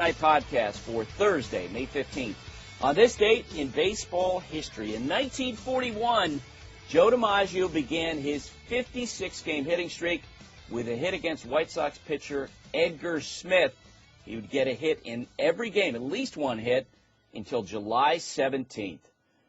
Night podcast for Thursday, May 15th. On this date in baseball history, in 1941, Joe DiMaggio began his 56-game hitting streak with a hit against White Sox pitcher Edgar Smith. He would get a hit in every game, at least one hit, until July 17th.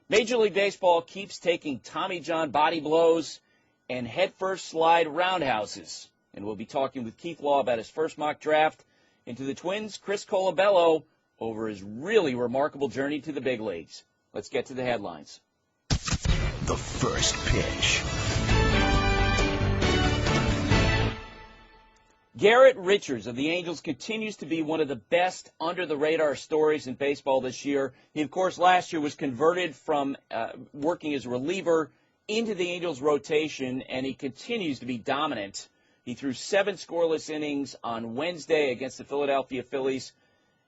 Major League Baseball keeps taking Tommy John body blows and headfirst slide roundhouses. And we'll be talking with Keith Law about his first mock draft into the Twins' Chris Colabello over his really remarkable journey to the big leagues. Let's get to the headlines. The first pitch. Garrett Richards of the Angels continues to be one of the best under-the-radar stories in baseball this year. He, of course, last year was converted from working as a reliever into the Angels' rotation, and he continues to be dominant. He threw 7 scoreless innings on Wednesday against the Philadelphia Phillies.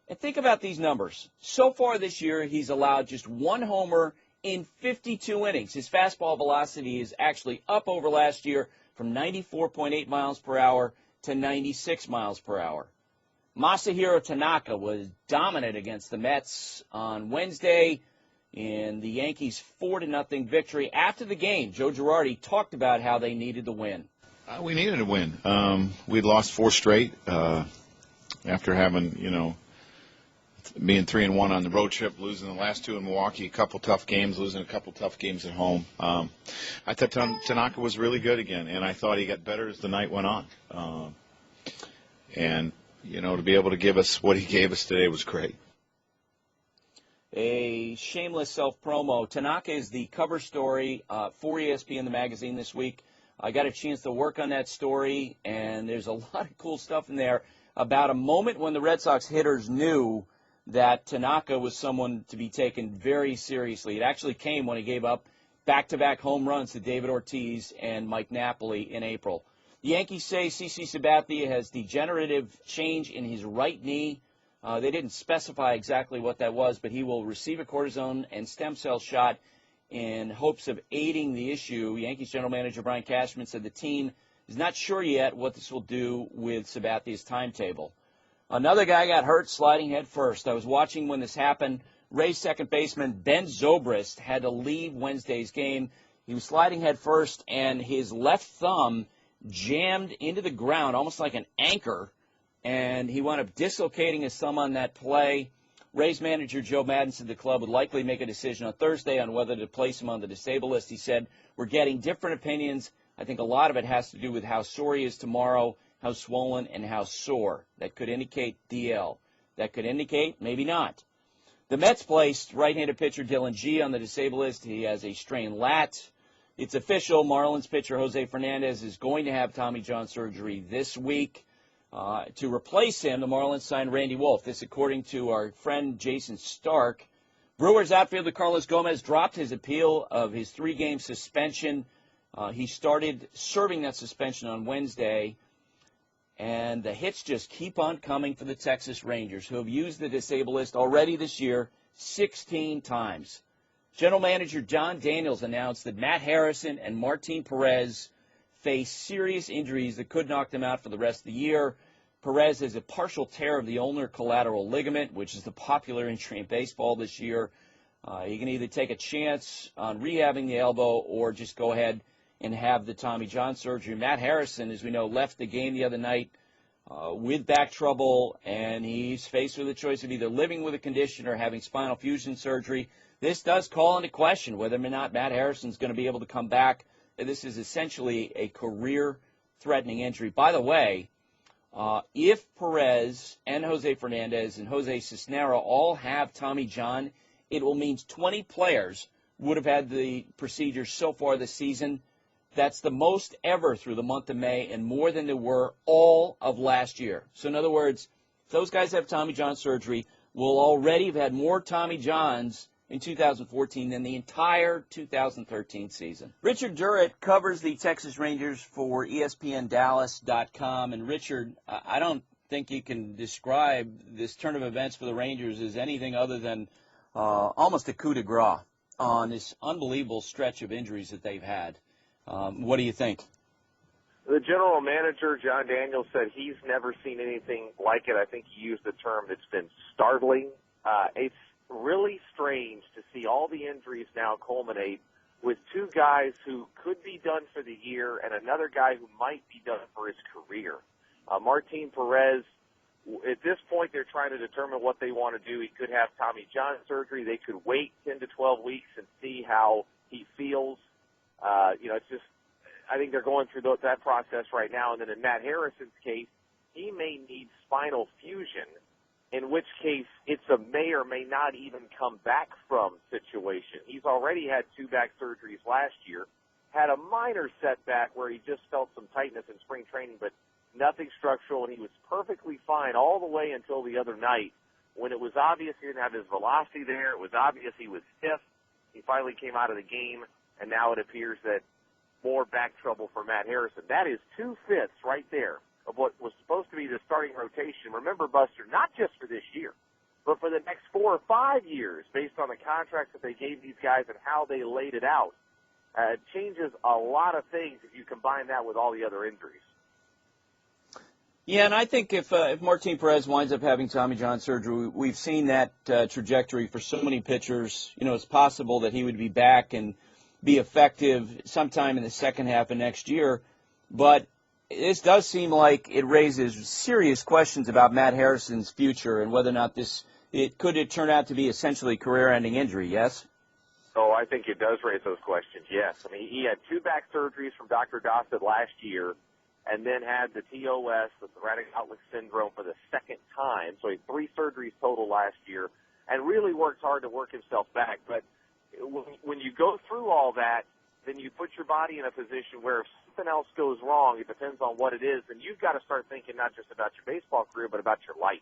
And think about these numbers. So far this year, he's allowed just 1 homer in 52 innings. His fastball velocity is actually up over last year from 94.8 miles per hour to 96 miles per hour. Masahiro Tanaka was dominant against the Mets on Wednesday in the Yankees' 4-0 victory. After the game, Joe Girardi talked about how they needed the win. We needed a win. We'd lost 4 straight after having, being 3-1 on the road trip, losing the last 2 in Milwaukee, a couple tough games, losing a couple tough games at home. I thought Tanaka was really good again, and I thought he got better as the night went on. To be able to give us what he gave us today was great. A shameless self-promo. Tanaka is the cover story for ESPN, the magazine, this week. I got a chance to work on that story, and there's a lot of cool stuff in there about a moment when the Red Sox hitters knew that Tanaka was someone to be taken very seriously. It actually came when he gave up back-to-back home runs to David Ortiz and Mike Napoli in April. The Yankees say CC Sabathia has degenerative change in his right knee. They didn't specify exactly what that was, but he will receive a cortisone and stem cell shot in hopes of aiding the issue. Yankees general manager Brian Cashman said the team is not sure yet what this will do with Sabathia's timetable. Another guy got hurt sliding head first. I was watching when this happened. Rays second baseman Ben Zobrist had to leave Wednesday's game. He was sliding head first, and his left thumb jammed into the ground almost like an anchor, and he wound up dislocating his thumb on that play. Rays manager Joe Maddon said the club would likely make a decision on Thursday on whether to place him on the disabled list. He said, "We're getting different opinions. I think a lot of it has to do with how sore he is tomorrow, how swollen, and how sore. That could indicate DL. That could indicate maybe not." The Mets placed right-handed pitcher Dylan Gee on the disabled list. He has a strained lat. It's official. Marlins pitcher Jose Fernandez is going to have Tommy John surgery this week. To replace him, the Marlins signed Randy Wolf. This according to our friend Jason Stark. Brewers outfielder Carlos Gomez dropped his appeal of his 3-game suspension. He started serving that suspension on Wednesday. And the hits just keep on coming for the Texas Rangers, who have used the disabled list already this year 16 times. General manager John Daniels announced that Matt Harrison and Martin Perez face serious injuries that could knock them out for the rest of the year. Perez has a partial tear of the ulnar collateral ligament, which is the popular injury in baseball this year. He can either take a chance on rehabbing the elbow or just go ahead and have the Tommy John surgery. Matt Harrison, as we know, left the game the other night with back trouble, and he's faced with the choice of either living with a condition or having spinal fusion surgery. This does call into question whether or not Matt Harrison's going to be able to come back. This is essentially a career-threatening injury. By the way, if Perez and Jose Fernandez and Jose Cisnero all have Tommy John, it will mean 20 players would have had the procedure so far this season. That's the most ever through the month of May and more than there were all of last year. So in other words, if those guys have Tommy John surgery, we'll already have had more Tommy Johns in 2014 than the entire 2013 season. Richard Durrett covers the Texas Rangers for ESPN And Richard, I don't think you can describe this turn of events for the Rangers as anything other than almost a coup de grace on this unbelievable stretch of injuries that they've had. What do you think? The general manager, John Daniels, said he's never seen anything like it. I think he used the term that's been startling. It's really strange to see all the injuries now culminate with two guys who could be done for the year and another guy who might be done for his career. Martin Perez, at this point, they're trying to determine what they want to do. He could have Tommy John surgery. They could wait 10 to 12 weeks and see how he feels. It's just, I think they're going through that process right now. And then in Matt Harrison's case, he may need spinal fusion, in which case it's a may or may not even come back from situation. He's already had 2 back surgeries last year, had a minor setback where he just felt some tightness in spring training, but nothing structural, and he was perfectly fine all the way until the other night when it was obvious he didn't have his velocity there. It was obvious he was stiff. He finally came out of the game, and now it appears that more back trouble for Matt Harrison. That is 2/5 right there of what was supposed to be the starting rotation. Remember, Buster, not just for this year, but for the next 4 or 5 years, based on the contracts that they gave these guys and how they laid it out. It changes a lot of things if you combine that with all the other injuries. Yeah, and I think if Martin Perez winds up having Tommy John surgery, we've seen that trajectory for so many pitchers. It's possible that he would be back and be effective sometime in the second half of next year. But this does seem like it raises serious questions about Matt Harrison's future and whether or not could turn out to be essentially career-ending injury, yes? Oh, I think it does raise those questions, yes. I mean, he had 2 back surgeries from Dr. Dossett last year and then had the TOS, the thoracic outlet syndrome, for the second time. So he had 3 surgeries total last year and really worked hard to work himself back. But when you go through all that, then you put your body in a position where if something else goes wrong, it depends on what it is, then you've got to start thinking not just about your baseball career, but about your life,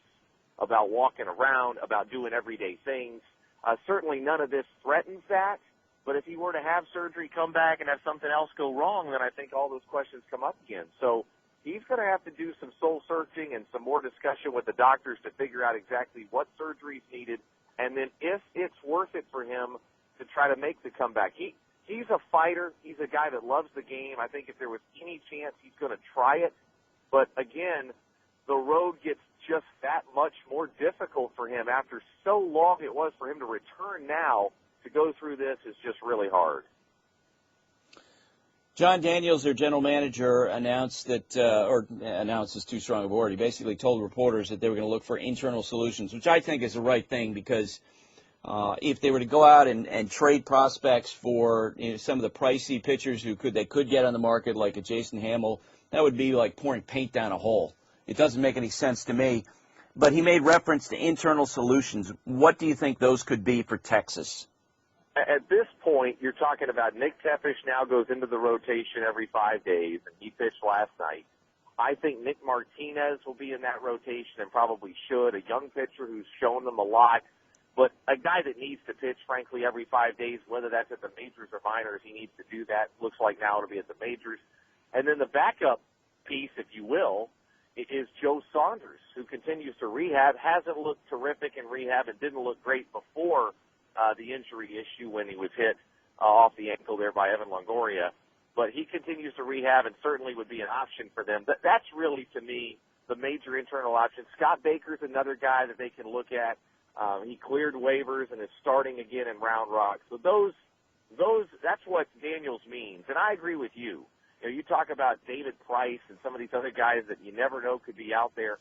about walking around, about doing everyday things. Certainly none of this threatens that, but if he were to have surgery, come back, and have something else go wrong, then I think all those questions come up again. So he's going to have to do some soul searching and some more discussion with the doctors to figure out exactly what surgery is needed, and then if it's worth it for him to try to make the comeback. He's a fighter. He's a guy that loves the game. I think if there was any chance, he's going to try it. But, again, the road gets just that much more difficult for him after so long it was for him to return now. To go through this is just really hard. John Daniels, their general manager, announced that, or announced is too strong a word. He basically told reporters that they were going to look for internal solutions, which I think is the right thing because if they were to go out and trade prospects for some of the pricey pitchers they could get on the market, like a Jason Hamill, that would be like pouring paint down a hole. It doesn't make any sense to me. But he made reference to internal solutions. What do you think those could be for Texas? At this point, you're talking about Nick Tepish now goes into the rotation every 5 days, and he pitched last night. I think Nick Martinez will be in that rotation and probably should, a young pitcher who's shown them a lot, but a guy that needs to pitch, frankly, every 5 days, whether that's at the majors or minors, he needs to do that. Looks like now it'll be at the majors. And then the backup piece, if you will, is Joe Saunders, who continues to rehab, hasn't looked terrific in rehab and didn't look great before the injury issue when he was hit off the ankle there by Evan Longoria. But he continues to rehab and certainly would be an option for them. That's really, to me, the major internal option. Scott Baker's another guy that they can look at. He cleared waivers and is starting again in Round Rock. So that's what Daniels means. And I agree with you. You talk about David Price and some of these other guys that you never know could be out there.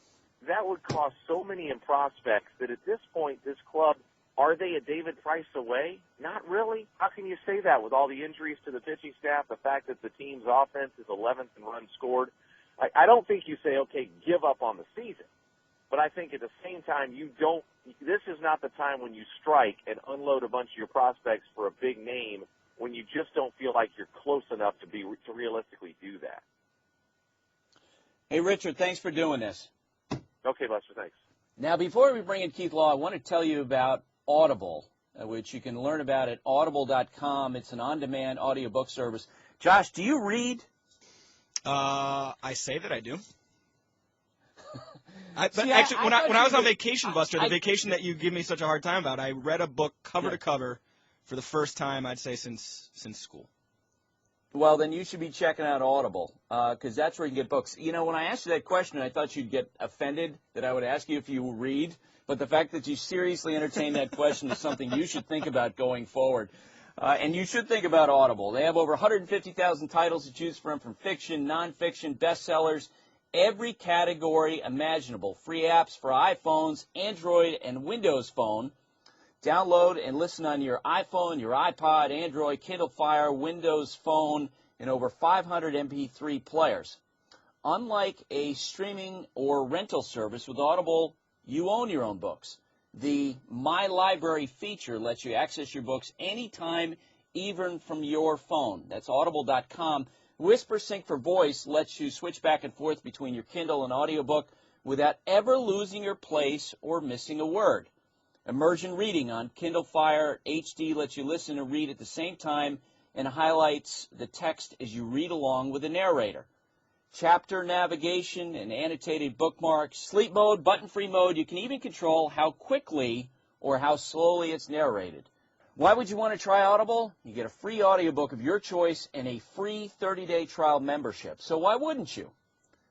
That would cost so many in prospects that at this point, this club, are they a David Price away? Not really. How can you say that with all the injuries to the pitching staff, the fact that the team's offense is 11th in runs scored? I don't think you say, okay, give up on the season. But I think at the same time, this is not the time when you strike and unload a bunch of your prospects for a big name when you just don't feel like you're close enough to realistically do that. Hey, Richard, thanks for doing this. Okay, Buster, thanks. Now, before we bring in Keith Law, I want to tell you about Audible, which you can learn about at audible.com. It's an on-demand audiobook service. Josh, do you read? I say that I do. When I was on vacation, Buster, the vacation that you give me such a hard time about, I read a book cover to cover for the first time, I'd say, since school. Well, then you should be checking out Audible, because that's where you can get books. You know, when I asked you that question, I thought you'd get offended that I would ask you if you read, but the fact that you seriously entertain that question is something you should think about going forward. And you should think about Audible. They have over 150,000 titles to choose from fiction, nonfiction, bestsellers, every category imaginable. Free apps for iPhones, Android, and Windows Phone. Download and listen on your iPhone, your iPod, Android, Kindle Fire, Windows Phone, and over 500 MP3 players. Unlike a streaming or rental service, with Audible, you own your own books. The My Library feature lets you access your books anytime, even from your phone. That's audible.com. Whisper Sync for Voice lets you switch back and forth between your Kindle and audiobook without ever losing your place or missing a word. Immersion Reading on Kindle Fire HD lets you listen and read at the same time and highlights the text as you read along with the narrator. Chapter navigation and annotated bookmarks, sleep mode, button-free mode. You can even control how quickly or how slowly it's narrated. Why would you want to try Audible? You get a free audiobook of your choice and a free 30-day trial membership. So why wouldn't you?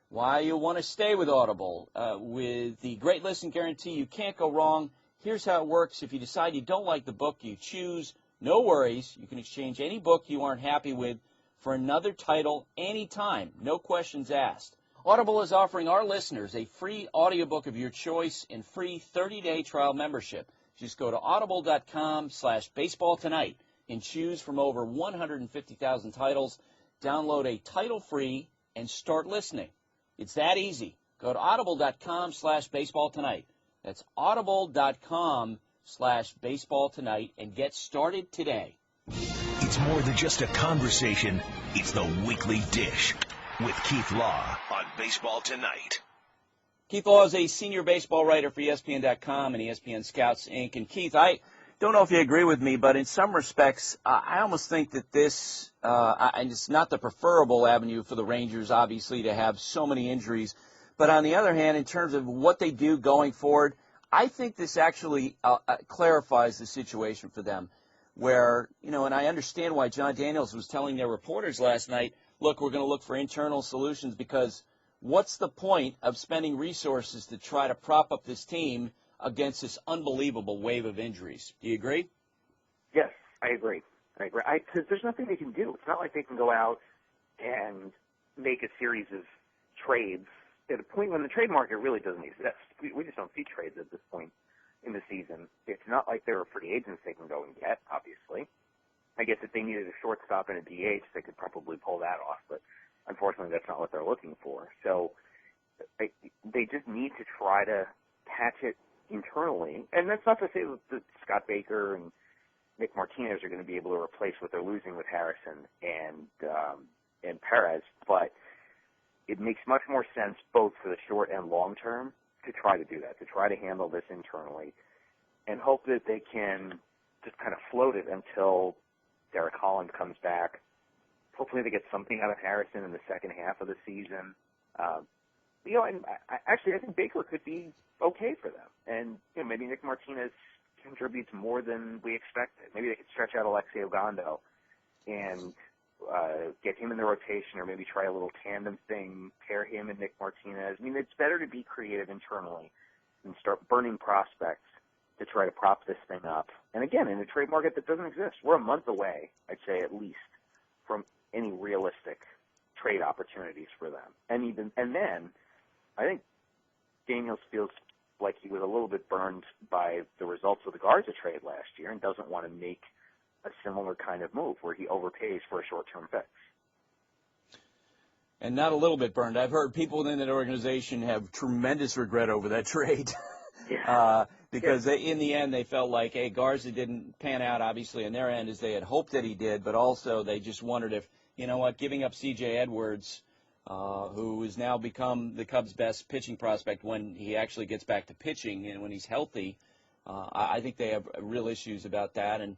Why you want to stay with Audible? With the Great Listen Guarantee, you can't go wrong. Here's how it works. If you decide you don't like the book you choose, no worries. You can exchange any book you aren't happy with for another title anytime. No questions asked. Audible is offering our listeners a free audiobook of your choice and free 30-day trial membership. Just go to audible.com/baseballtonight and choose from over 150,000 titles. Download a title free and start listening. It's that easy. Go to audible.com/baseballtonight. That's audible.com/baseballtonight and get started today. It's more than just a conversation. It's the weekly dish with Keith Law on Baseball Tonight. Keith Law is a senior baseball writer for ESPN.com and ESPN Scouts, Inc. And Keith, I don't know if you agree with me, but in some respects, I almost think that this, and it's not the preferable avenue for the Rangers, obviously, to have so many injuries. But on the other hand, in terms of what they do going forward, I think this actually clarifies the situation for them where, you know, and I understand why John Daniels was telling their reporters last night, look, we're going to look for internal solutions because what's the point of spending resources to try to prop up this team against this unbelievable wave of injuries? Do you agree? Yes, I agree. Because there's nothing they can do. It's not like they can go out and make a series of trades at a point when the trade market really doesn't exist. We just don't see trades at this point in the season. It's not like there are free agents they can go and get, obviously. I guess if they needed a shortstop and a DH, they could probably pull that off, but unfortunately that's not what they're looking for. So they just need to try to patch it internally. And that's not to say that Scott Baker and Nick Martinez are going to be able to replace what they're losing with Harrison and Perez, but it makes much more sense both for the short and long term to try to do that, to try to handle this internally and hope that they can just kind of float it until Derek Holland comes back. Hopefully they get something out of Harrison in the second half of the season. And I think Baker could be okay for them. And maybe Nick Martinez contributes more than we expected. Maybe they could stretch out Alexei Ogando and get him in the rotation, or maybe try a little tandem thing, pair him and Nick Martinez. I mean, it's better to be creative internally than start burning prospects to try to prop this thing up. And again, in a trade market that doesn't exist, we're a month away, I'd say at least, from any realistic trade opportunities for them. And then I think Daniels feels like he was a little bit burned by the results of the Garza trade last year and doesn't want to make a similar kind of move where he overpays for a short-term fix. And not a little bit burned. I've heard people within that organization have tremendous regret over that trade. Yeah. Because in the end they felt like, hey, Garza didn't pan out, obviously, on their end as they had hoped that he did, but also they just wondered if, you know what, giving up C.J. Edwards, who has now become the Cubs' best pitching prospect when he actually gets back to pitching and when he's healthy, I think they have real issues about that. And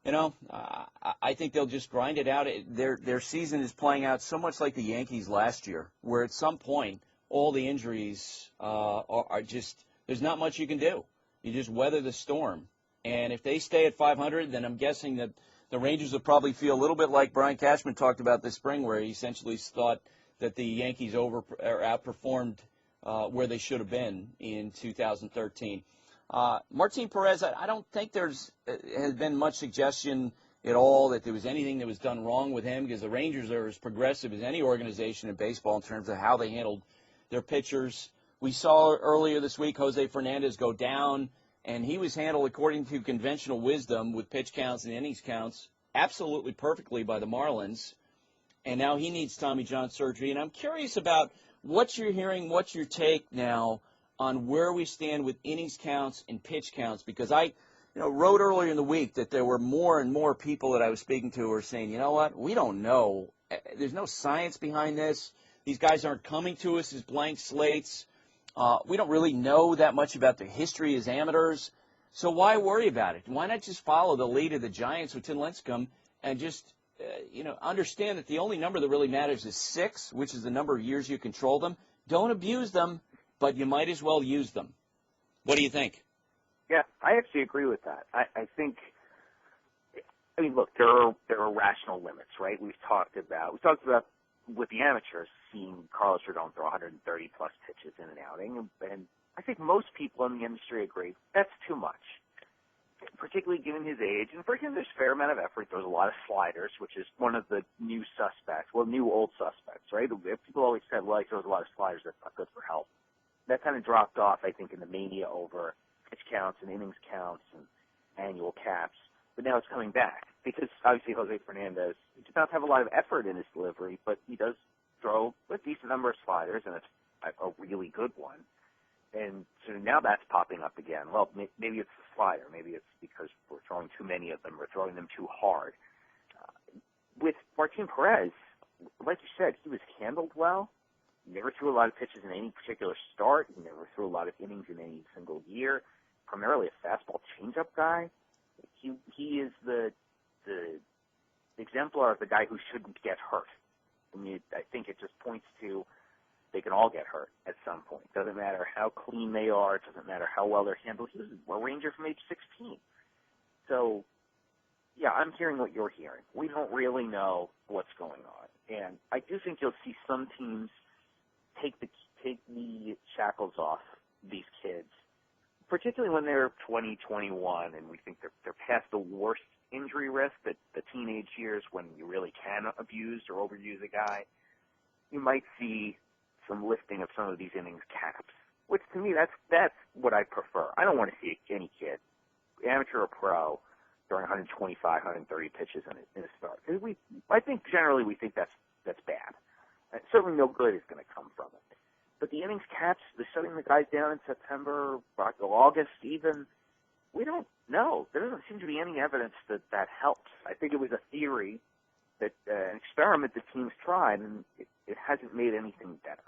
I think they'll just grind it out. Their season is playing out so much like the Yankees last year, where at some point all the injuries are just – there's not much you can do. You just weather the storm. And if they stay at 500, then I'm guessing that the Rangers will probably feel a little bit like Brian Cashman talked about this spring, where he essentially thought that the Yankees outperformed where they should have been in 2013. Martin Perez, I don't think has been much suggestion at all that there was anything that was done wrong with him, because the Rangers are as progressive as any organization in baseball in terms of how they handled their pitchers. We saw earlier this week Jose Fernandez go down, and he was handled according to conventional wisdom with pitch counts and innings counts absolutely perfectly by the Marlins, and now he needs Tommy John surgery. And I'm curious about what you're hearing, what's your take now on where we stand with innings counts and pitch counts, because I wrote earlier in the week that there were more and more people that I was speaking to who were saying, you know what, we don't know. There's no science behind this. These guys aren't coming to us as blank slates. We don't really know that much about their history as amateurs. So why worry about it? Why not just follow the lead of the Giants with Tim Lincecum and just, understand that the only number that really matters is 6, which is the number of years you control them. Don't abuse them, but you might as well use them. What do you think? Yeah, I actually agree with that. I think, look, there are rational limits, right? We've talked about with the amateurs seeing Carlos Rodon throw 130 plus pitches in an outing, and I think most people in the industry agree that's too much, particularly given his age. And for him, there's a fair amount of effort. There's a lot of sliders, which is one of the new old suspects, right? People always said, well, he throws a lot of sliders, that's not good for health. That kind of dropped off, I think, in the mania over pitch counts and innings counts and annual caps. But now it's coming back because obviously Jose Fernandez does not have a lot of effort in his delivery, but he does throw a decent number of sliders, and it's a really good one. And so now that's popping up again. Well, maybe it's the slider. Maybe it's because we're throwing too many of them. We're throwing them too hard. With Martin Perez, like you said, he was handled well. He never threw a lot of pitches in any particular start. He never threw a lot of innings in any single year. Primarily a fastball changeup guy. He is the exemplar of the guy who shouldn't get hurt. I think it just points to they can all get hurt at some point. Doesn't matter how clean they are. It doesn't matter how well they're handled. He was a Ranger from age 16. So, yeah, I'm hearing what you're hearing. We don't really know what's going on. And I do think you'll see some teams take the shackles off these kids, particularly when they're 20, 21, and we think they're past the worst injury risk, the teenage years when you really can abuse or overuse a guy. You might see some lifting of some of these innings caps, which to me, that's what I prefer. I don't want to see any kid, amateur or pro, throwing 125, 130 pitches in a start. I think generally we think that's bad. Certainly no good is going to come from it. But the innings caps, the shutting the guys down in September, August even, we don't know. There doesn't seem to be any evidence that helps. I think it was a theory, that an experiment that teams tried, and it hasn't made anything better.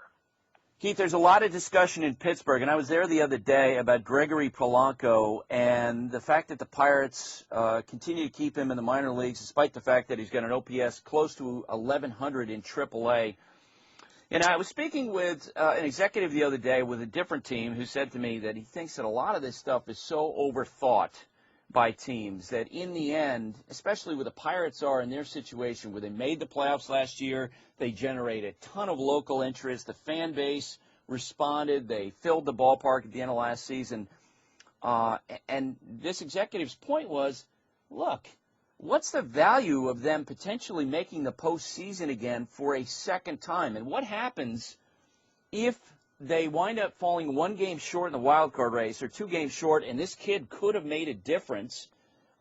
Keith, there's a lot of discussion in Pittsburgh, and I was there the other day about Gregory Polanco and the fact that the Pirates continue to keep him in the minor leagues, despite the fact that he's got an OPS close to 1,100 in AAA. And I was speaking with an executive the other day with a different team who said to me that he thinks that a lot of this stuff is so overthought by teams that in the end, especially where the Pirates are in their situation where they made the playoffs last year, they generated a ton of local interest, the fan base responded, they filled the ballpark at the end of last season. And this executive's point was, look, what's the value of them potentially making the postseason again for a second time? And what happens if they wind up falling 1 game short in the wild card race or 2 games short, and this kid could have made a difference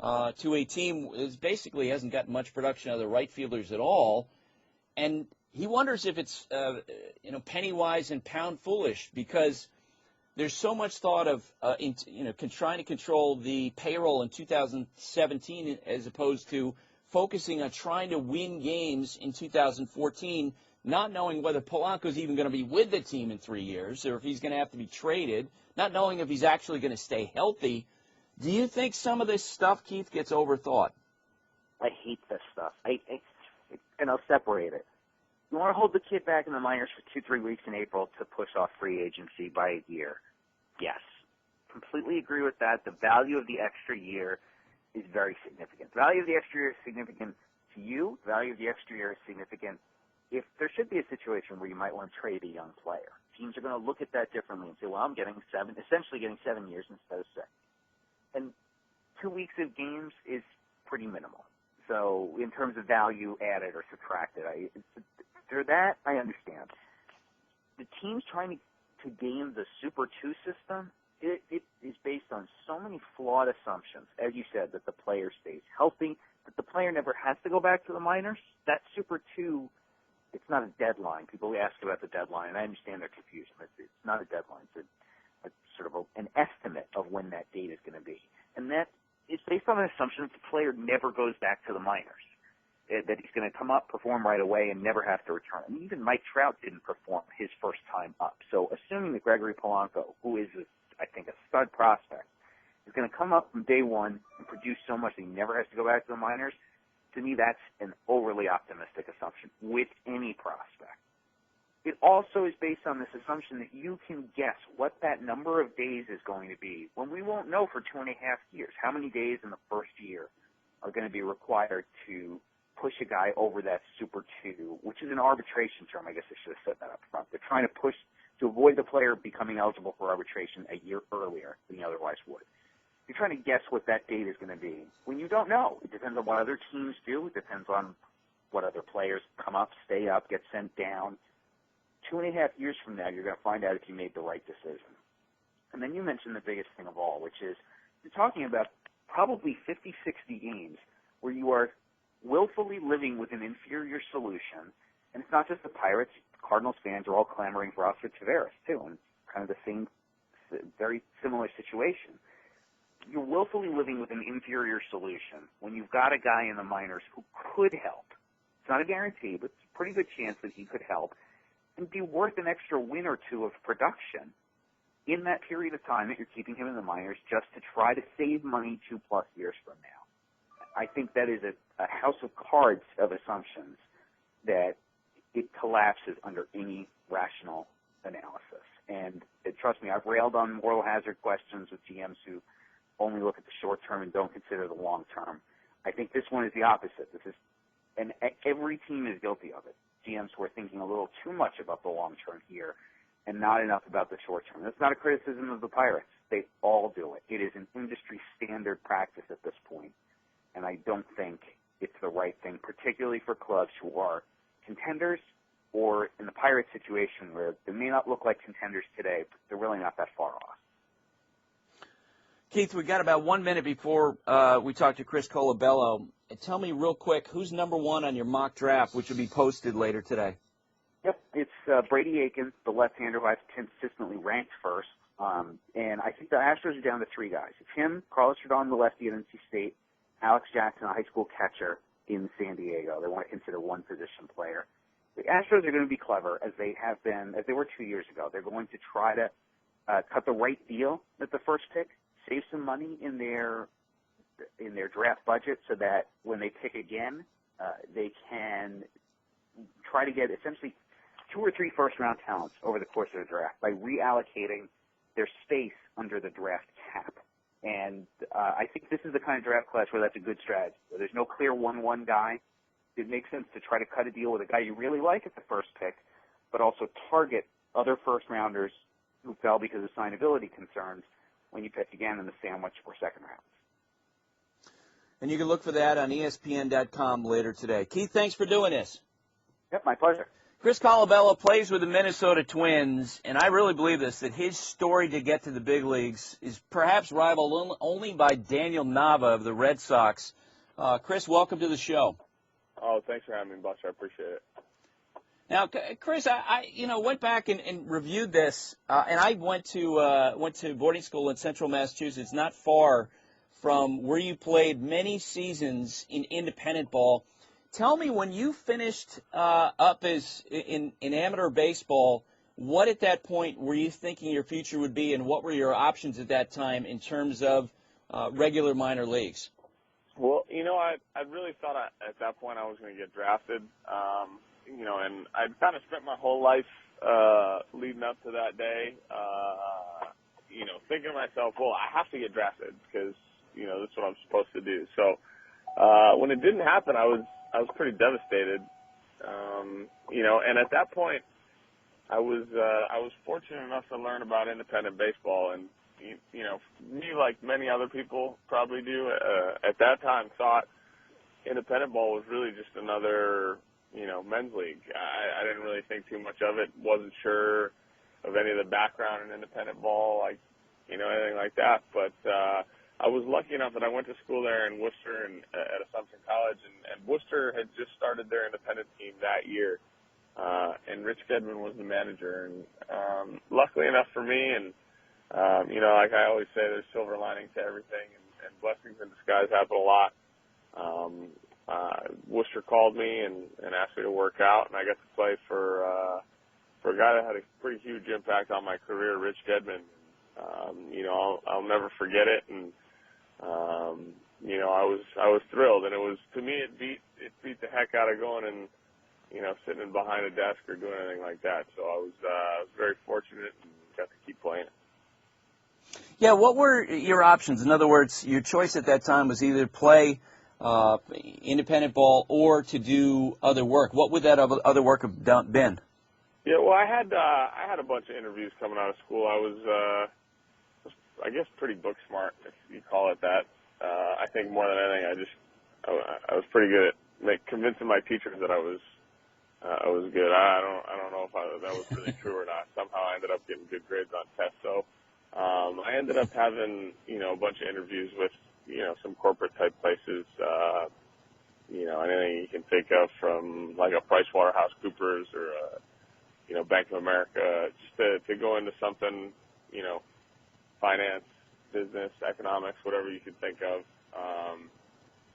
to a team that basically hasn't gotten much production out of the right fielders at all? And he wonders if it's penny wise and pound foolish, because there's so much thought of trying to control the payroll in 2017 as opposed to focusing on trying to win games in 2014, not knowing whether Polanco's even going to be with the team in 3 years or if he's going to have to be traded, not knowing if he's actually going to stay healthy. Do you think some of this stuff, Keith, gets overthought? I hate this stuff. And I'll separate it. You want to hold the kid back in the minors for 2-3 weeks in April to push off free agency by a year? Yes. Completely agree with that. The value of the extra year is very significant. The value of the extra year is significant to you. The value of the extra year is significant if there should be a situation where you might want to trade a young player. Teams are going to look at that differently and say, well, I'm essentially getting 7 years instead of 6. And 2 weeks of games is pretty minimal. So in terms of value added or subtracted, I understand. The teams trying to game the Super 2 system, it is based on so many flawed assumptions. As you said, that the player stays healthy, that the player never has to go back to the minors. That Super 2, it's not a deadline. People ask about the deadline, and I understand their confusion. It's not a deadline. It's a sort of an estimate of when that date is going to be. And that is based on an assumption that the player never goes back to the minors, that he's going to come up, perform right away, and never have to return. I mean, even Mike Trout didn't perform his first time up. So assuming that Gregory Polanco, who is, I think, a stud prospect, is going to come up from day one and produce so much that he never has to go back to the minors, to me that's an overly optimistic assumption with any prospect. It also is based on this assumption that you can guess what that number of days is going to be when we won't know for 2.5 years how many days in the first year are going to be required to push a guy over that Super 2, which is an arbitration term. I guess I should have said that up front. They're trying to push to avoid the player becoming eligible for arbitration a year earlier than he otherwise would. You're trying to guess what that date is going to be when you don't know. It depends on what other teams do. It depends on what other players come up, stay up, get sent down. 2.5 years from now, you're going to find out if you made the right decision. And then you mentioned the biggest thing of all, which is you're talking about probably 50, 60 games where you are willfully living with an inferior solution. And it's not just the Pirates. Cardinals fans are all clamoring for Oscar Taveras, too, and kind of the same, very similar situation. You're willfully living with an inferior solution when you've got a guy in the minors who could help. It's not a guarantee, but it's a pretty good chance that he could help and be worth an extra win or two of production in that period of time that you're keeping him in the minors just to try to save money 2+ years from now. I think that is a house of cards of assumptions that it collapses under any rational analysis. And trust me, I've railed on moral hazard questions with GMs who only look at the short term and don't consider the long term. I think this one is the opposite. And every team is guilty of it. GMs who are thinking a little too much about the long term here and not enough about the short term. That's not a criticism of the Pirates. They all do it. It is an industry standard practice at this point, and I don't think it's the right thing, particularly for clubs who are contenders or in the Pirates situation where they may not look like contenders today, but they're really not that far off. Keith, we got about 1 minute before we talk to Chris Colabello. Tell me real quick, who's number one on your mock draft, which will be posted later today? Yep, it's Brady Aikens, the left-hander who I've consistently ranked first. And I think the Astros are down to 3 guys. It's him, Carlos Rodon, the lefty at NC State, Alex Jackson, a high school catcher in San Diego. They want to consider one position player. The Astros are going to be clever, as they have been, as they were 2 years ago. They're going to try to cut the right deal at the first pick, save some money in their draft budget so that when they pick again, they can try to get essentially 2 or 3 first-round talents over the course of the draft by reallocating their space under the draft cap. And I think this is the kind of draft class where that's a good strategy, where there's no clear 1-1 guy. It makes sense to try to cut a deal with a guy you really like at the first pick, but also target other first-rounders who fell because of signability concerns when you pick again in the sandwich or second rounds. And you can look for that on ESPN.com later today. Keith, thanks for doing this. Yep, my pleasure. Chris Colabello plays with the Minnesota Twins, and I really believe this, that his story to get to the big leagues is perhaps rivaled only by Daniel Nava of the Red Sox. Chris, welcome to the show. Oh, thanks for having me, Buster. I appreciate it. Now, Chris, I went back and reviewed this, and I went to boarding school in Central Massachusetts, not far from where you played many seasons in independent ball. Tell me, when you finished up as in amateur baseball, what at that point were you thinking your future would be, and what were your options at that time in terms of regular minor leagues? Well, I really thought at that point I was going to get drafted. And I'd kind of spent my whole life leading up to that day, thinking to myself, well, I have to get drafted because, this is what I'm supposed to do. So when it didn't happen, I was pretty devastated. And at that point, I was fortunate enough to learn about independent baseball, and me, like many other people probably do, at that time thought independent ball was really just another men's league. I didn't really think too much of it. Wasn't sure of any of the background in independent ball, anything like that. But I was lucky enough that I went to school there in Worcester and at Assumption College, and Worcester had just started their independent team that year. And Rich Gedman was the manager, and luckily enough for me, and like I always say, there's silver linings to everything, and blessings in disguise happen a lot. Worcester called me and asked me to work out, and I got to play for a guy that had a pretty huge impact on my career, Rich Gedman. I'll never forget it, and I was thrilled, and it was, to me, it beat the heck out of going and sitting behind a desk or doing anything like that. So I was very fortunate and got to keep playing. Yeah, what were your options? In other words, your choice at that time was either play independent ball or to do other work. What would that other work have been? Yeah, well, I had a bunch of interviews coming out of school. I was, I guess, pretty book smart, if you call it that. I think more than anything, I was pretty good at convincing my teachers that I was good. I don't know if that was really true or not. Somehow I ended up getting good grades on tests. So I ended up having a bunch of interviews with some corporate type places. Anything you can think of, from like a PricewaterhouseCoopers or Bank of America, just to go into something, finance, business, economics, whatever you could think of.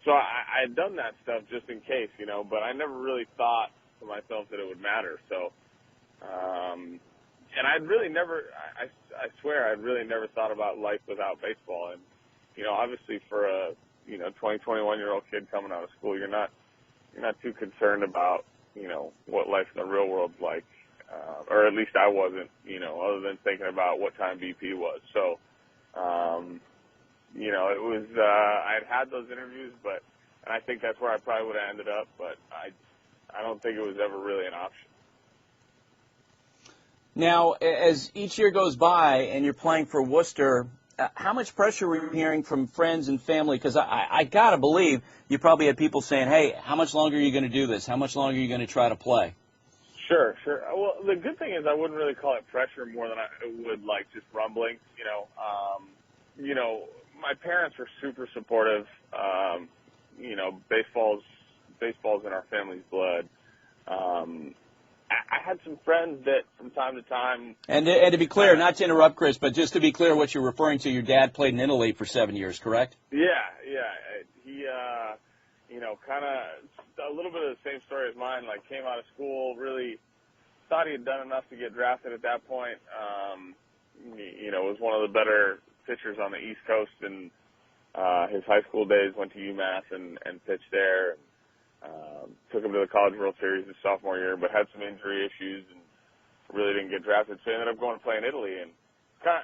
So I had done that stuff just in case, but I never really thought to myself that it would matter. So, and I'd really never, I swear, I'd really never thought about life without baseball. And, obviously for a, 20, 21-year-old kid coming out of school, you're not too concerned about, what life in the real world's like. Or at least I wasn't, other than thinking about what time BP was. So, it was, I'd had those interviews, and I think that's where I probably would have ended up, but I don't think it was ever really an option. Now, as each year goes by and you're playing for Worcester, how much pressure were you hearing from friends and family? Because I got to believe you probably had people saying, hey, how much longer are you going to do this? How much longer are you going to try to play? Sure. Well, the good thing is I wouldn't really call it pressure more than I would just rumbling. My parents were super supportive. Baseball's in our family's blood. I had some friends that from time to time. And to be clear, not to interrupt, Chris, but just to be clear, what you're referring to, your dad played in Italy for 7 years, correct? Yeah. He, kind of a little bit of the same story as mine. Came out of school, really thought he had done enough to get drafted at that point. Was one of the better pitchers on the East Coast, and his high school days went to UMass and pitched there. Took him to the College World Series his sophomore year, but had some injury issues and really didn't get drafted. So he ended up going to play in Italy, and kind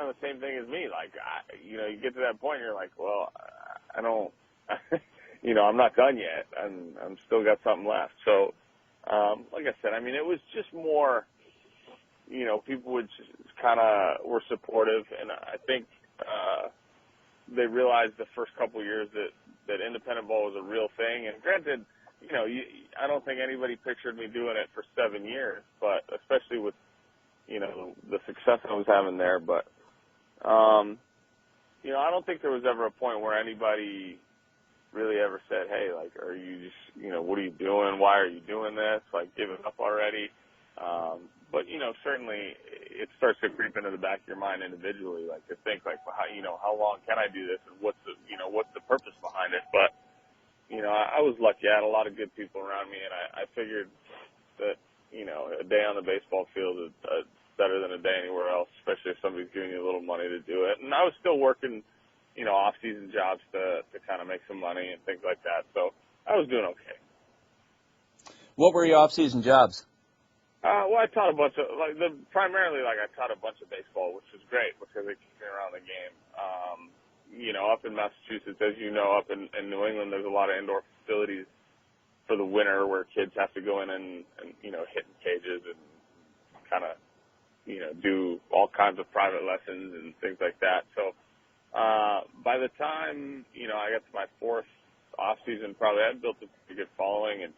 of the same thing as me. You get to that point, and you're like, well, I don't, I'm not done yet, and I'm still got something left. So, like I said, it was just more, people would were supportive, and I think they realized the first couple of years that independent ball was a real thing. And granted, I don't think anybody pictured me doing it for 7 years, but especially with, the success I was having there. But, I don't think there was ever a point where anybody really ever said, hey, are you just, what are you doing? Why are you doing this? Give it up already. But, certainly it starts to creep into the back of your mind individually, to think, how long can I do this, and what's the purpose behind it? But, I was lucky. I had a lot of good people around me, and I figured that, a day on the baseball field is better than a day anywhere else, especially if somebody's giving you a little money to do it. And I was still working, off-season jobs to kind of make some money and things like that. So I was doing okay. What were your off-season jobs? Well, I taught a bunch of, primarily I taught a bunch of baseball, which was great because it keeps me around the game. up in Massachusetts, as you know, up in New England, there's a lot of indoor facilities for the winter where kids have to go in and hit in cages and kind of, do all kinds of private lessons and things like that. So by the time, I got to my fourth off season, probably I built a pretty good following, and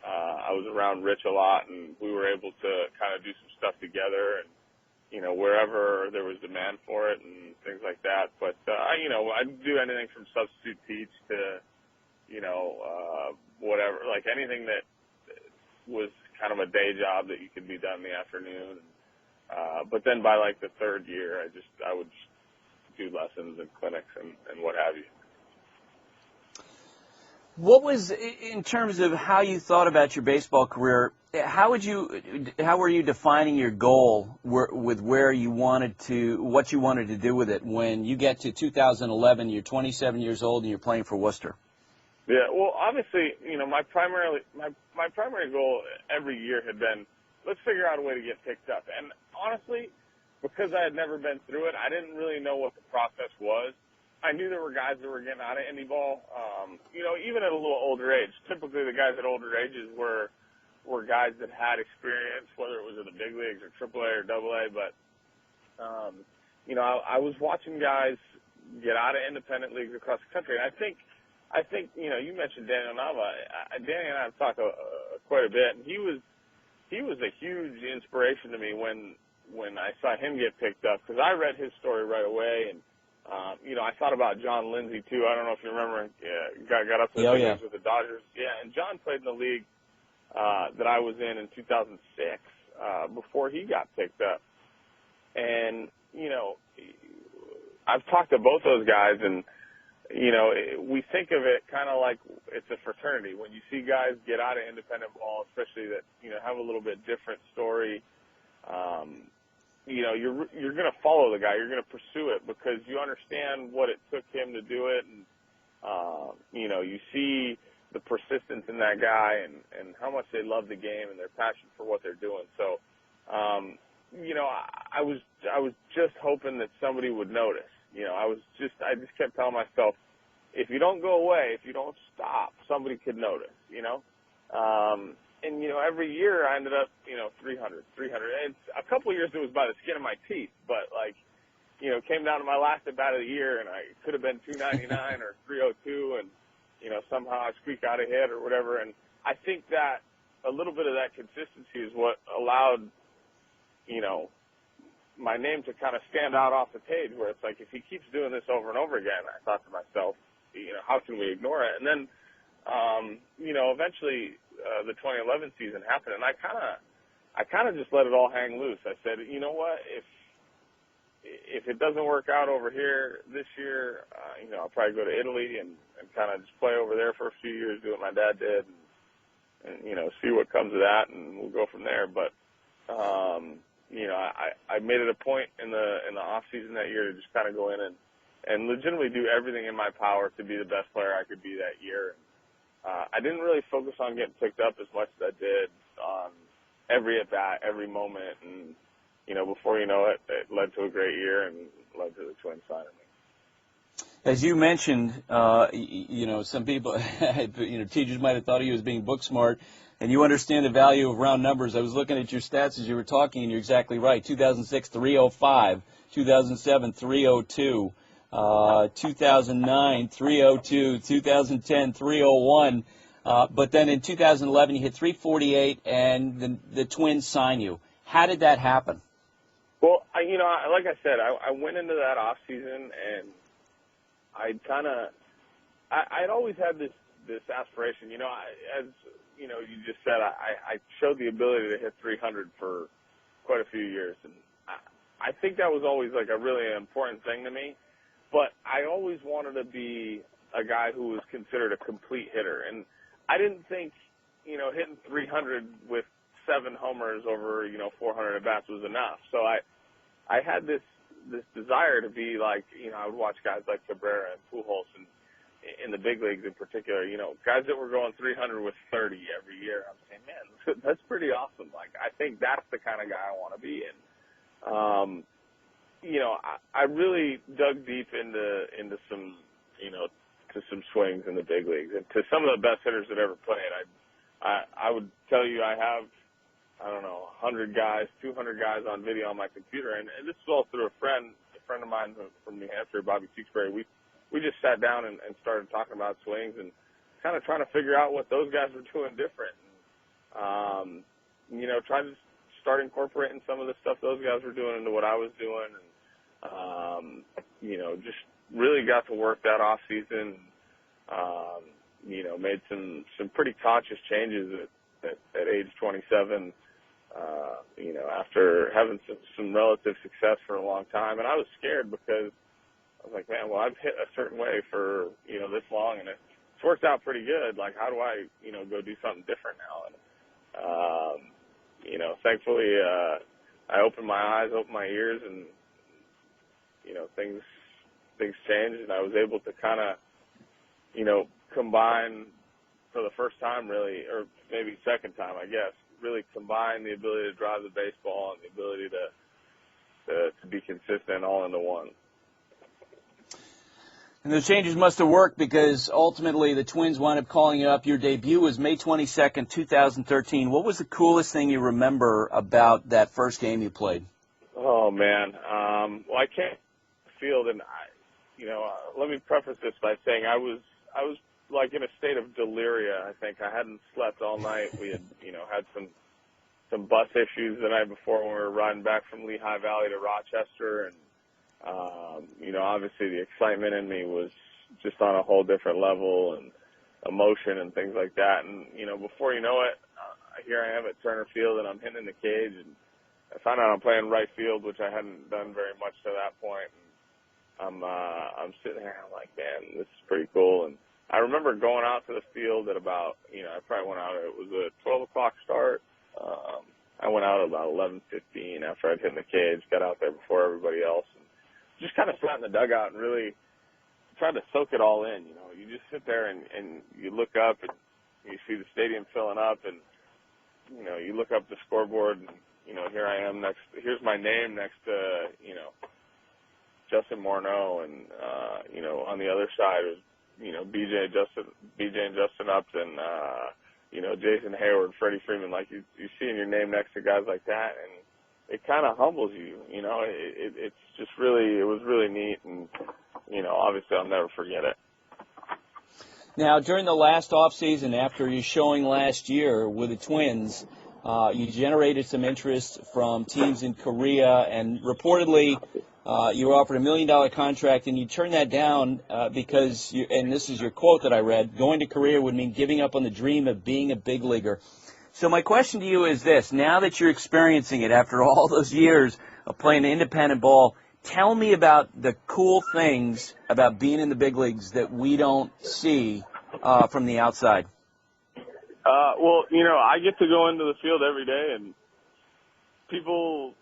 I was around Rich a lot, and we were able to kind of do some stuff together, and wherever there was demand for it and things like that. But I'd do anything from substitute teach to whatever, like anything that was kind of a day job that you could be done in the afternoon. But then by like the third year, I would just do lessons and clinics and what have you. What was, in terms of how you thought about your baseball career, how were you defining your goal with what you wanted to do with it when you get to 2011, you're 27 years old and you're playing for Worcester? Yeah, well, obviously, my primary goal every year had been, let's figure out a way to get picked up. And honestly, because I had never been through it, I didn't really know what the process was. I knew there were guys that were getting out of indie ball, even at a little older age. Typically, the guys at older ages were guys that had experience, whether it was in the big leagues or AAA or AA. But, I was watching guys get out of independent leagues across the country. And I think you mentioned Daniel Nava. Danny and I have talked quite a bit, and he was a huge inspiration to me when I saw him get picked up, because I read his story right away, and I thought about John Lindsay too. I don't know if you remember, got up to the big leagues with the Dodgers. Yeah, and John played in the league that I was in 2006 before he got picked up. And I've talked to both those guys, and we think of it kind of like it's a fraternity. When you see guys get out of independent ball, especially that have a little bit different story, you're going to follow the guy. You're going to pursue it because you understand what it took him to do it, and you see the persistence in that guy and how much they love the game and their passion for what they're doing. So, I was just hoping that somebody would notice. I just kept telling myself, if you don't go away, if you don't stop, somebody could notice. And every year I ended up, 300. And a couple of years it was by the skin of my teeth, but it came down to my last at bat of the year, and I could have been 299 or 302, and somehow I squeak out a hit or whatever. And I think that a little bit of that consistency is what allowed, my name to kind of stand out off the page, where it's like, if he keeps doing this over and over again, I thought to myself, how can we ignore it? And then, eventually the 2011 season happened, and I kind of just let it all hang loose. I said, you know what, if it doesn't work out over here this year, I'll probably go to Italy and kind of just play over there for a few years, do what my dad did, and see what comes of that, and we'll go from there. But I made it a point in the off season that year to just kind of go in and legitimately do everything in my power to be the best player I could be that year. I didn't really focus on getting picked up as much as I did on every at bat, every moment, and before you know it, it led to a great year and led to the Twins signing me. As you mentioned, some people, teachers might have thought he was being book smart, and you understand the value of round numbers. I was looking at your stats as you were talking, and you're exactly right. 2006, 305. 2007, 302. 2009, 302. 2010, 301. But then in 2011, you hit 348, and the Twins sign you. How did that happen? Well, like I said, I went into that off season, and I'd always had this aspiration. As you just said, I showed the ability to hit 300 for quite a few years, and I think that was always like a really important thing to me. But I always wanted to be a guy who was considered a complete hitter, and I didn't think hitting 300 with 7 homers over 400 at bats was enough. So I had this desire to be like, I would watch guys like Cabrera and Pujols and in the big leagues in particular, guys that were going 300 with 30 every year. I'm saying, man, that's pretty awesome. Like, I think that's the kind of guy I want to be. And, I really dug deep into some, to some swings in the big leagues and to some of the best hitters that ever played. I would tell you I have, 100 guys, 200 guys on video on my computer, and this is all through a friend of mine from New Hampshire, Bobby Tewksbury. We just sat down and started talking about swings and kind of trying to figure out what those guys were doing different. Trying to start incorporating some of the stuff those guys were doing into what I was doing, and just really got to work that off season. Made some pretty conscious changes at age 27. After having some relative success for a long time, and I was scared because I was like, man, well, I've hit a certain way for this long, and it's worked out pretty good. Like, how do I go do something different now? And thankfully, I opened my eyes, opened my ears, and things changed, and I was able to kind of combine for the first time, really, or maybe second time, I guess, really combine the ability to drive the baseball and the ability to be consistent all into one. And those changes must have worked because ultimately the Twins wound up calling you up. Your debut was May 22nd, 2013. What was the coolest thing you remember about that first game you played? Oh, man. Well, I can't field, and let me preface this by saying I was like in a state of deliria. I think I hadn't slept all night. We had had some bus issues the night before when we were riding back from Lehigh Valley to Rochester, and obviously the excitement in me was just on a whole different level, and emotion and things like that. And before you know it, here I am at Turner Field, and I'm hitting the cage, and I found out I'm playing right field, which I hadn't done very much to that point. And I'm sitting there, I'm like, man, this is pretty cool. And I remember going out to the field at about, I probably went out, it was a 12 o'clock start. I went out at about 11:15 after I'd hit in the cage, got out there before everybody else, and just kind of sat in the dugout and really tried to soak it all in. You just sit there and you look up and you see the stadium filling up, and you look up the scoreboard, and here I am here's my name next to Justin Morneau, and on the other side was BJ and Justin Upton, Jason Hayward, Freddie Freeman. Like you seeing your name next to guys like that, and it kind of humbles you. It's just really, it was really neat, and obviously I'll never forget it. Now, during the last offseason, after your showing last year with the Twins, you generated some interest from teams in Korea, and reportedly you were offered $1 million contract, and you turned that down because, and this is your quote that I read, going to Korea would mean giving up on the dream of being a big leaguer. So my question to you is this: now that you're experiencing it after all those years of playing independent ball, tell me about the cool things about being in the big leagues that we don't see from the outside. Well, I get to go into the field every day, and people,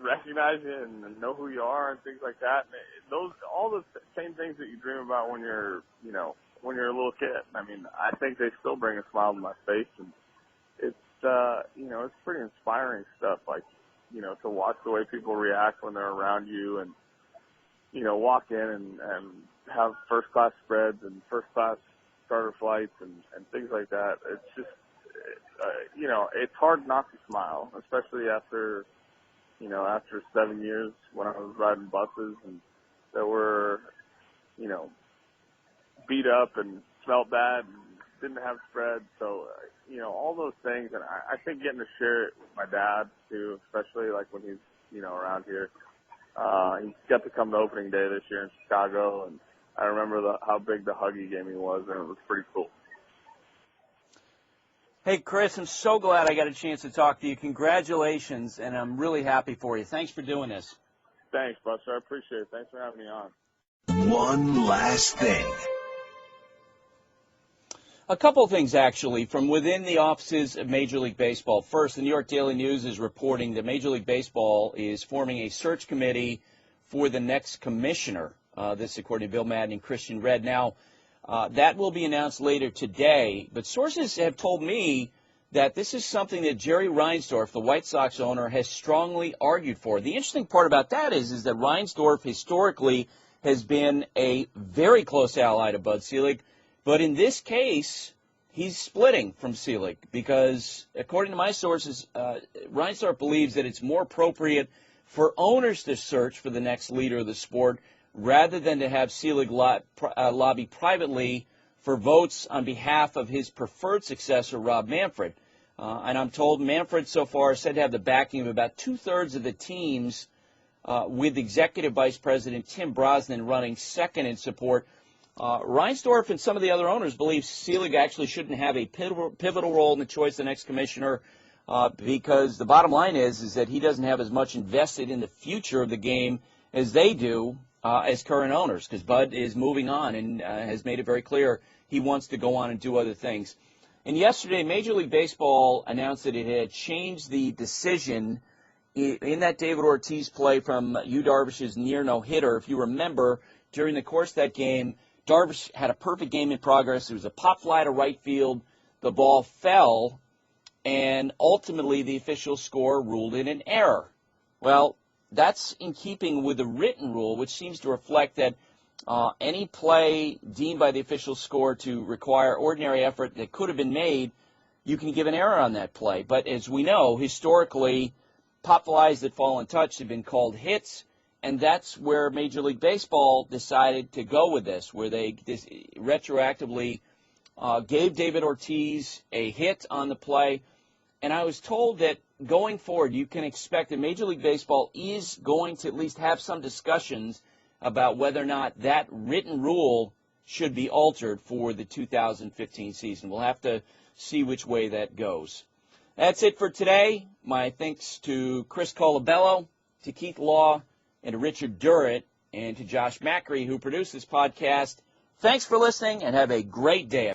recognize you and know who you are and things like that. And all the same things that you dream about when you're, when you're a little kid. I mean, I think they still bring a smile to my face, and it's, it's pretty inspiring stuff. Like, to watch the way people react when they're around you, and, walk in and have first-class spreads and first-class starter flights and things like that. It's just, it's hard not to smile, especially after 7 years when I was riding buses and that were, beat up and smelled bad and didn't have spreads. So, all those things. And I think getting to share it with my dad, too, especially like when he's, around here. He got to come to opening day this year in Chicago, and I remember how big the hug he gave me was, and it was pretty cool. Hey, Chris, I'm so glad I got a chance to talk to you. Congratulations, and I'm really happy for you. Thanks for doing this. Thanks, Buster. I appreciate it. Thanks for having me on. One last thing. A couple of things, actually, from within the offices of Major League Baseball. First, the New York Daily News is reporting that Major League Baseball is forming a search committee for the next commissioner. This, according to Bill Madden and Christian Redd. Now, that will be announced later today, but sources have told me that this is something that Jerry Reinsdorf, the White Sox owner, has strongly argued for. The interesting part about that is that Reinsdorf historically has been a very close ally to Bud Selig, but in this case, he's splitting from Selig because, according to my sources, Reinsdorf believes that it's more appropriate for owners to search for the next leader of the sport rather than to have Selig lobby privately for votes on behalf of his preferred successor, Rob Manfred. And I'm told Manfred so far is said to have the backing of about two-thirds of the teams, with Executive Vice President Tim Brosnan running second in support. Reinsdorf and some of the other owners believe Selig actually shouldn't have a pivotal role in the choice of the next commissioner because the bottom line is that he doesn't have as much invested in the future of the game as they do as current owners, because Bud is moving on and has made it very clear he wants to go on and do other things. And yesterday, Major League Baseball announced that it had changed the decision in that David Ortiz play from Yu Darvish's near no-hitter. If you remember, during the course of that game, Darvish had a perfect game in progress. There was a pop fly to right field. The ball fell, and ultimately the official score ruled it an error. Well, that's in keeping with the written rule, which seems to reflect that any play deemed by the official score to require ordinary effort that could have been made, you can give an error on that play. But as we know, historically, pop flies that fall untouched have been called hits, and that's where Major League Baseball decided to go with this, where they retroactively gave David Ortiz a hit on the play. And I was told that going forward, you can expect that Major League Baseball is going to at least have some discussions about whether or not that written rule should be altered for the 2015 season. We'll have to see which way that goes. That's it for today. My thanks to Chris Colabello, to Keith Law, and to Richard Durrett, and to Josh Macri, who produced this podcast. Thanks for listening, and have a great day.